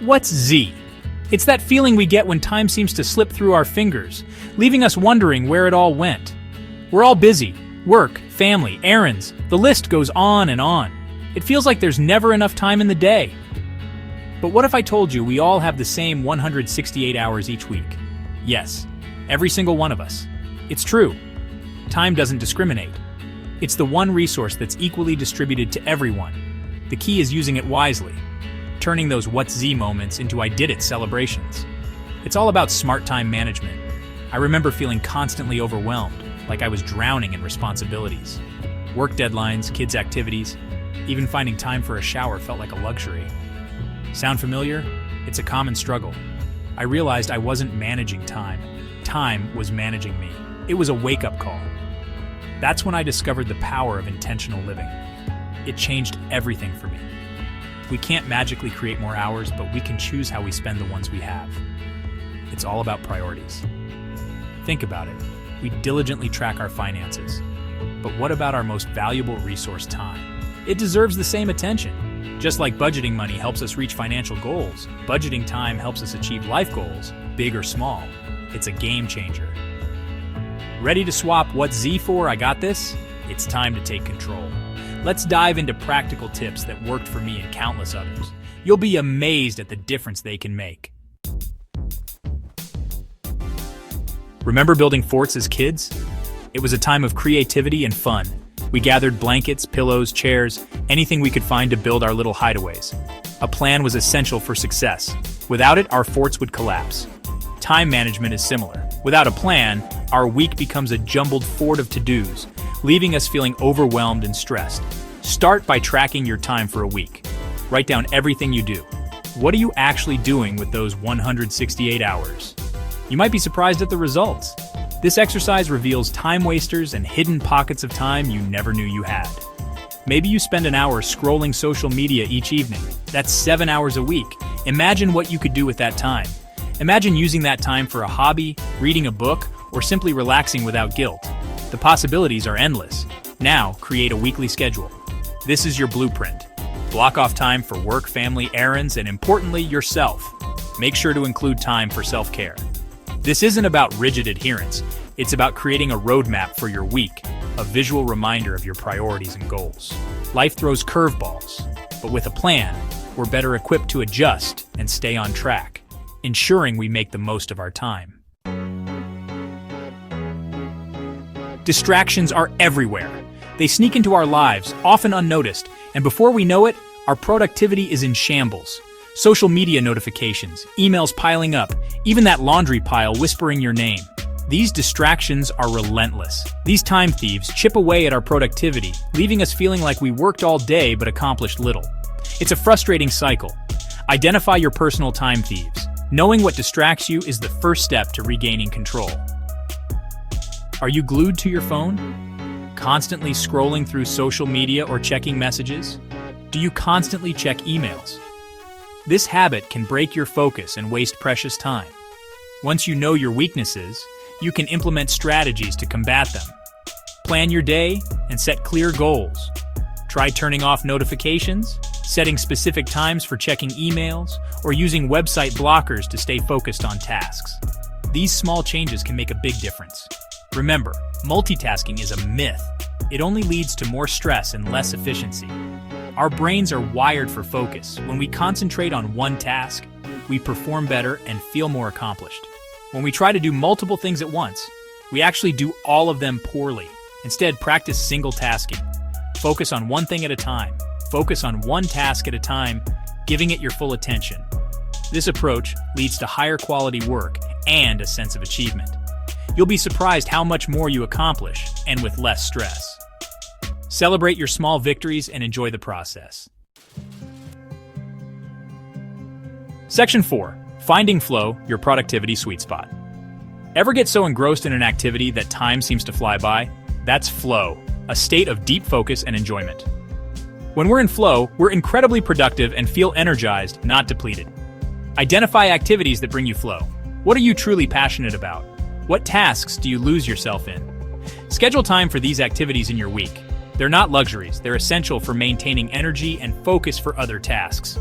What's Z? It's that feeling we get when time seems to slip through our fingers, leaving us wondering where it all went. We're all busy. Work, family, errands, the list goes on and on. It feels like there's never enough time in the day. But what if I told you we all have the same 168 hours each week? Yes, every single one of us. It's true. Time doesn't discriminate. It's the one resource that's equally distributed to everyone. The key is using it wisely, turning those What's ZEE moments into I did it celebrations. It's all about smart time management. I remember feeling constantly overwhelmed, like I was drowning in responsibilities. Work deadlines, kids' activities, even finding time for a shower felt like a luxury. Sound familiar? It's a common struggle. I realized I wasn't managing time. Time was managing me. It was a wake-up call. That's when I discovered the power of intentional living. It changed everything for me. We can't magically create more hours, but we can choose how we spend the ones we have. It's all about priorities. Think about it. We diligently track our finances. But what about our most valuable resource, time? It deserves the same attention. Just like budgeting money helps us reach financial goals, budgeting time helps us achieve life goals, big or small. It's a game changer. Ready to swap What's ZEE for I got this? It's time to take control. Let's dive into practical tips that worked for me and countless others. You'll be amazed at the difference they can make. Remember building forts as kids? It was a time of creativity and fun. We gathered blankets, pillows, chairs, anything we could find to build our little hideaways. A plan was essential for success. Without it, our forts would collapse. Time management is similar. Without a plan, our week becomes a jumbled fort of to-dos, leaving us feeling overwhelmed and stressed. Start by tracking your time for a week. Write down everything you do. What are you actually doing with those 168 hours? You might be surprised at the results. This exercise reveals time wasters and hidden pockets of time you never knew you had. Maybe you spend an hour scrolling social media each evening. That's 7 hours a week. Imagine what you could do with that time. Imagine using that time for a hobby, reading a book, or simply relaxing without guilt. The possibilities are endless. Now, create a weekly schedule. This is your blueprint. Block off time for work, family, errands, and importantly, yourself. Make sure to include time for self-care. This isn't about rigid adherence. It's about creating a roadmap for your week, a visual reminder of your priorities and goals. Life throws curveballs, but with a plan, we're better equipped to adjust and stay on track, ensuring we make the most of our time. Distractions are everywhere. They sneak into our lives, often unnoticed, and before we know it, our productivity is in shambles. Social media notifications, emails piling up, even that laundry pile whispering your name. These distractions are relentless. These time thieves chip away at our productivity, leaving us feeling like we worked all day but accomplished little. It's a frustrating cycle. Identify your personal time thieves. Knowing what distracts you is the first step to regaining control. Are you glued to your phone? Constantly scrolling through social media or checking messages? Do you constantly check emails? This habit can break your focus and waste precious time. Once you know your weaknesses, you can implement strategies to combat them. Plan your day and set clear goals. Try turning off notifications, setting specific times for checking emails, or using website blockers to stay focused on tasks. These small changes can make a big difference. Remember, multitasking is a myth. It only leads to more stress and less efficiency. Our brains are wired for focus. When we concentrate on one task, we perform better and feel more accomplished. When we try to do multiple things at once, we actually do all of them poorly. Instead, practice single tasking. Focus on one thing at a time. Focus on one task at a time, giving it your full attention. This approach leads to higher quality work and a sense of achievement. You'll be surprised how much more you accomplish, and with less stress. Celebrate your small victories and enjoy the process. Section 4. Finding flow, your productivity sweet spot. Ever get so engrossed in an activity that time seems to fly by? That's flow, a state of deep focus and enjoyment. When we're in flow, we're incredibly productive and feel energized, not depleted. Identify activities that bring you flow. What are you truly passionate about? What tasks do you lose yourself in? Schedule time for these activities in your week. They're not luxuries, they're essential for maintaining energy and focus for other tasks.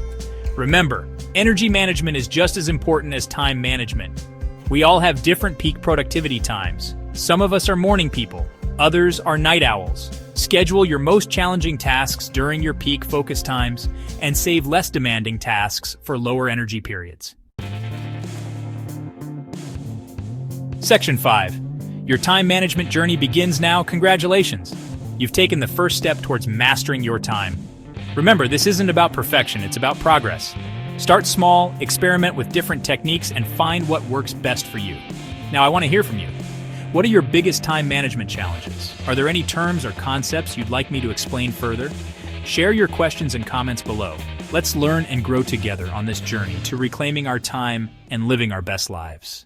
Remember, energy management is just as important as time management. We all have different peak productivity times. Some of us are morning people, others are night owls. Schedule your most challenging tasks during your peak focus times and save less demanding tasks for lower energy periods. Section 5. Your time management journey begins now. Congratulations! You've taken the first step towards mastering your time. Remember, this isn't about perfection, it's about progress. Start small, experiment with different techniques, and find what works best for you. Now, I want to hear from you. What are your biggest time management challenges? Are there any terms or concepts you'd like me to explain further? Share your questions and comments below. Let's learn and grow together on this journey to reclaiming our time and living our best lives.